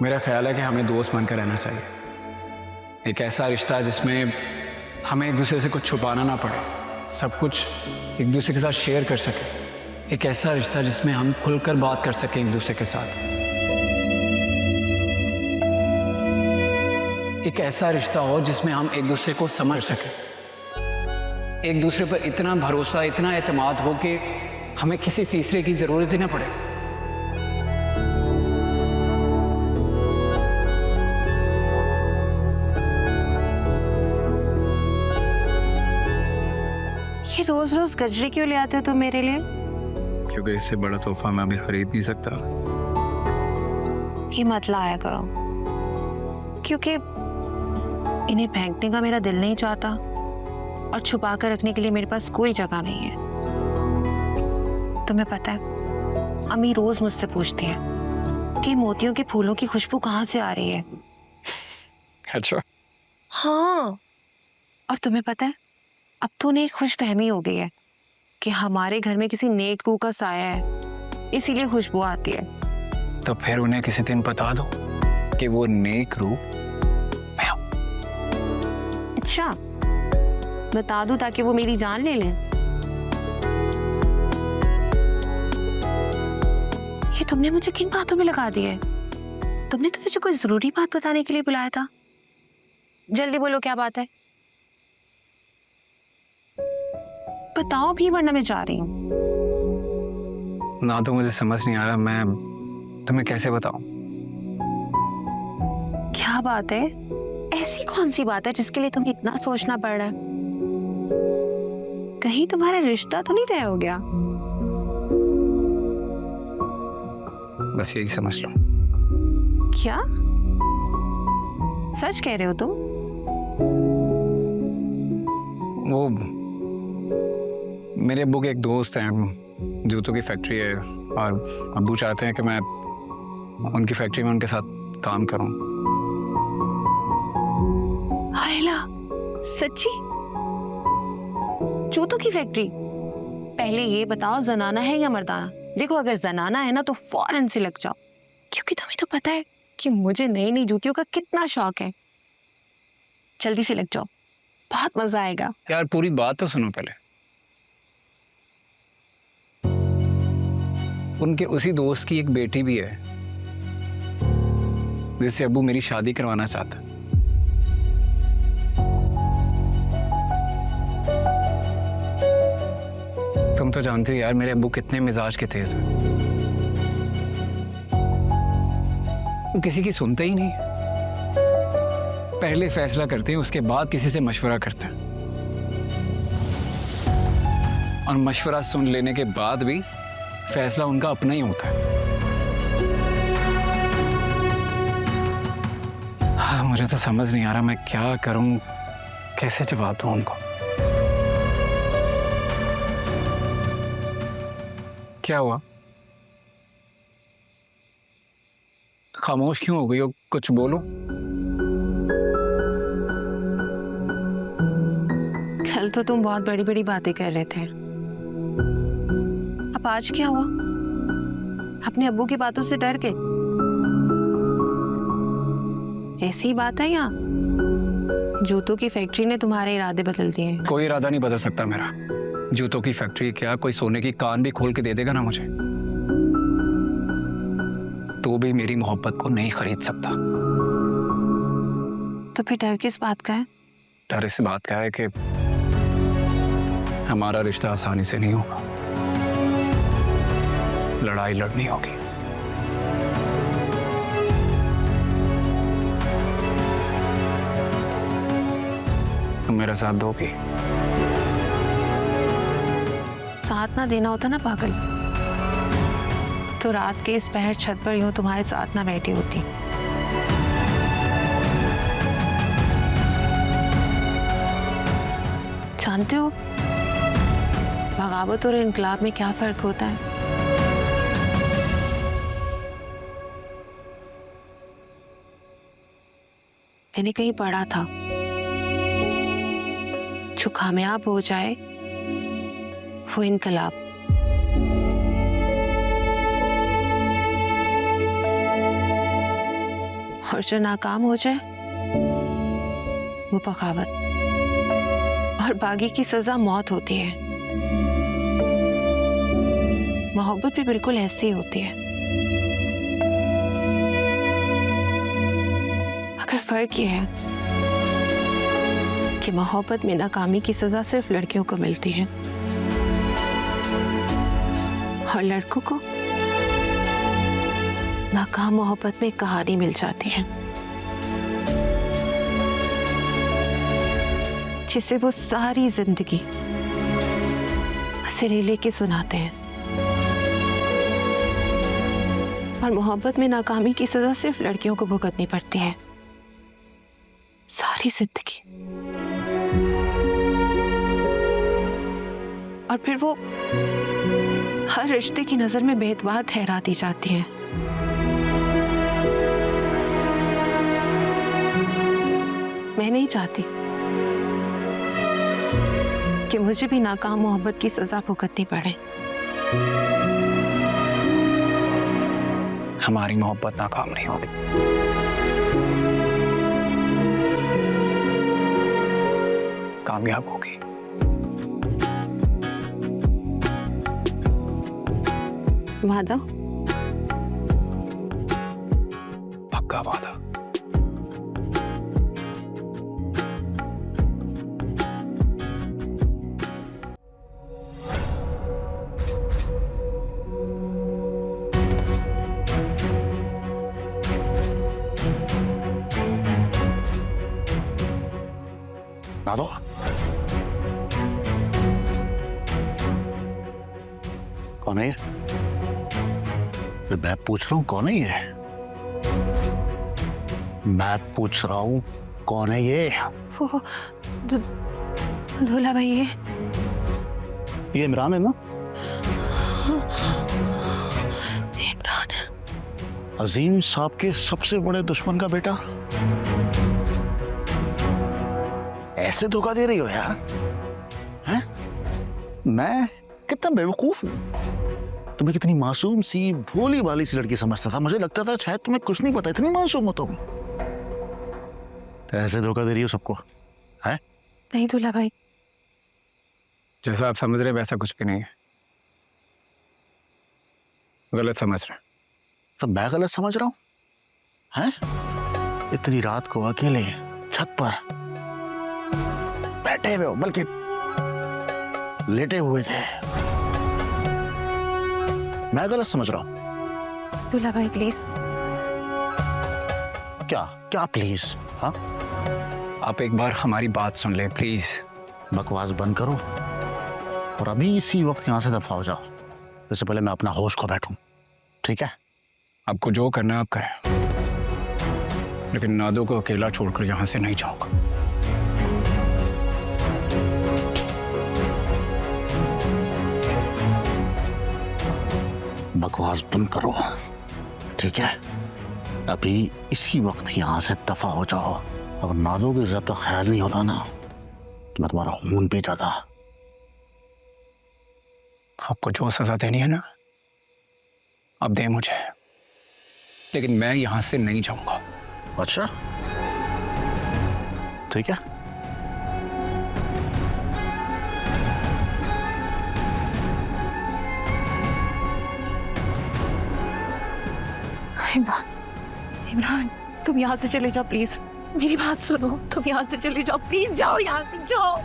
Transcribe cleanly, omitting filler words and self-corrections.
मेरा ख्याल है कि हमें दोस्त बनकर रहना चाहिए। एक ऐसा रिश्ता जिसमें हमें एक दूसरे से कुछ छुपाना ना पड़े, सब कुछ एक दूसरे के साथ शेयर कर सके। एक ऐसा रिश्ता जिसमें हम खुलकर बात कर सकें एक दूसरे के साथ। एक ऐसा रिश्ता हो जिसमें हम एक दूसरे को समझ सकें, एक दूसरे पर इतना भरोसा, इतना एतमाद हो कि हमें किसी तीसरे की जरूरत ही ना पड़े। ये रोज रोज गजरे क्यों ले आते हो तुम मेरे लिए? क्योंकि इससे बड़ा तोहफा मैं अभी खरीद नहीं सकता। ये मत लाया करो, क्योंकि इन्हें फेंकने का मेरा दिल नहीं चाहता और छुपा कर रखने के लिए मेरे पास कोई जगह नहीं है। तुम्हें पता है, अम्मी रोज मुझसे पूछती है कि मोतियों के फूलों की खुशबू कहाँ से आ रही है। अच्छा? हाँ, और तुम्हें पता है, अब तो उन्हें एक खुशफहमी हो गई है कि हमारे घर में किसी नेक रूह का साया है, इसीलिए खुशबू आती है। तो फिर उन्हें किसी दिन बता दो कि वो नेक रूह मैं हूं। अच्छा, बता दूं ताकि वो मेरी जान ले लें? ये तुमने मुझे किन बातों में लगा दिया है? तुमने तो मुझे कोई जरूरी बात बताने के लिए बुलाया था। जल्दी बोलो, क्या बात है? बताओ भी, वरना मैं जा रही हूँ। ना तो मुझे समझ नहीं आ रहा मैं तुम्हें कैसे बताऊं। क्या बात है? ऐसी कौन सी बात है जिसके लिए तुम्हें इतना सोचना पड़ रहा है? कहीं तुम्हारा रिश्ता तो नहीं तय हो गया? बस यही समझ लो। क्या सच कह रहे हो तुम? वो मेरे अब्बू के एक दोस्त हैं, जूतों की फैक्ट्री है, और अब्बू चाहते हैं कि मैं उनकी फैक्ट्री में उनके साथ काम करूं। हायला, सच्ची? जूतों की फैक्ट्री? पहले ये बताओ, जनाना है या मर्दाना? देखो, अगर जनाना है ना तो फौरन से लग जाओ, क्योंकि तुम्हें तो पता है कि मुझे नई नई जूतियों का कितना शौक है। जल्दी से लग जाओ, बहुत मजा आएगा। यार पूरी बात तो सुनो पहले। उनके उसी दोस्त की एक बेटी भी है जिससे अब्बू मेरी शादी करवाना चाहता है। तुम तो जानते हो यार मेरे अब्बू कितने मिजाज के तेज हैं। वो किसी की सुनते ही नहीं, पहले फैसला करते हैं, उसके बाद किसी से मशवरा करते हैं, और मशवरा सुन लेने के बाद भी फैसला उनका अपना ही होता है। हाँ, मुझे तो समझ नहीं आ रहा मैं क्या करूं, कैसे जवाब दूं उनको। क्या हुआ? खामोश क्यों हो गई हो? कुछ बोलो। कल तो तुम बहुत बड़ी बड़ी बातें कर रहे थे, अब आज क्या हुआ? अपने अब्बू की बातों से डर के? ऐसी बात है या जूतों की फैक्ट्री ने तुम्हारे इरादे बदल दिए? कोई इरादा नहीं बदल सकता मेरा। जूतों की फैक्ट्री क्या, कोई सोने की कान भी खोल के दे देगा ना मुझे, तो भी मेरी मोहब्बत को नहीं खरीद सकता। तो फिर डर किस बात का है? डर इस बात का है कि हमारा रिश्ता आसानी से नहीं होगा, लड़ाई लड़नी होगी। तुम मेरा साथ दोगी? साथ ना देना होता ना पागल, तो रात के इस पहर छत पर यूं तुम्हारे साथ ना बैठी होती। जानते हो बगावत और इनकलाब में क्या फर्क होता है? मैंने कहीं पढ़ा था, जो कामयाब हो जाए वो इनकलाब, और जो नाकाम हो जाए वो बगावत, और बागी की सजा मौत होती है। मोहब्बत भी बिल्कुल ऐसी ही होती है, मगर फर्क ये है कि मोहब्बत में नाकामी की सजा सिर्फ लड़कियों को मिलती है और लड़कों को नाकाम मोहब्बत में कहानी मिल जाती है जिसे वो सारी जिंदगी हंसी लेके सुनाते हैं। और मोहब्बत में नाकामी की सजा सिर्फ लड़कियों को भुगतनी पड़ती है सारी जिंदगी, और फिर वो हर रिश्ते की नजर में बेतबार ठहरा दी जाती है। मैं नहीं चाहती कि मुझे भी नाकाम मोहब्बत की सजा भुगतनी पड़े। हमारी मोहब्बत नाकाम नहीं होगी। कामयाब होगी। वादा? पक्का वादा। नादो, कौन है ये? फिर मैं पूछ रहा हूं कौन है ये? मैं पूछ रहा हूं कौन है ये? वो दूल्हा भाई, ये इमरान है ना? इमरान? अजीम साहब के सबसे बड़े दुश्मन का बेटा? ऐसे धोखा दे रही हो यार? हैं? मैं कितना बेवकूफ हूं। तुम्हें कितनी मासूम सी भोली भाली सी लड़की समझता था। मुझे लगता था शायद तुम्हें कुछ नहीं पता, इतनी मासूम हो तुम। तो ऐसे धोखा दे रही हो सबको, हैं? नहीं दूल्हा भाई, जैसा आप समझ रहे वैसा कुछ भी नहीं है। गलत समझ रहे। तो मैं गलत समझ रहा हूं? हैं? इतनी रात को अकेले छत पर बैठे हुए हो, बल्कि लेटे हुए थे। मैं गलत समझ रहा हूं? दूल्हा भाई प्लीज। क्या क्या प्लीज? हाँ, आप एक बार हमारी बात सुन लें प्लीज। बकवास बंद करो और अभी इसी वक्त यहां से दफा हो जाओ, इससे पहले मैं अपना होश खो बैठूं। ठीक है? आपको जो करना है आप करें, लेकिन नादो को अकेला छोड़कर यहां से नहीं जाऊंगा। बकवास बंद करो, ठीक है? अभी इसी वक्त यहां से दफा हो जाओ। अगर नादो की इज्जत का ख्याल नहीं होता ना तो मैं तुम्हारा खून पी जाता। आपको जो सजा देनी है ना, अब दे मुझे, लेकिन मैं यहां से नहीं जाऊंगा। अच्छा, ठीक है। इमरान, इमरान तुम यहाँ से चले जाओ प्लीज। मेरी बात सुनो, तुम यहाँ से चले जाओ प्लीज। जाओ यहाँ से, जाओ।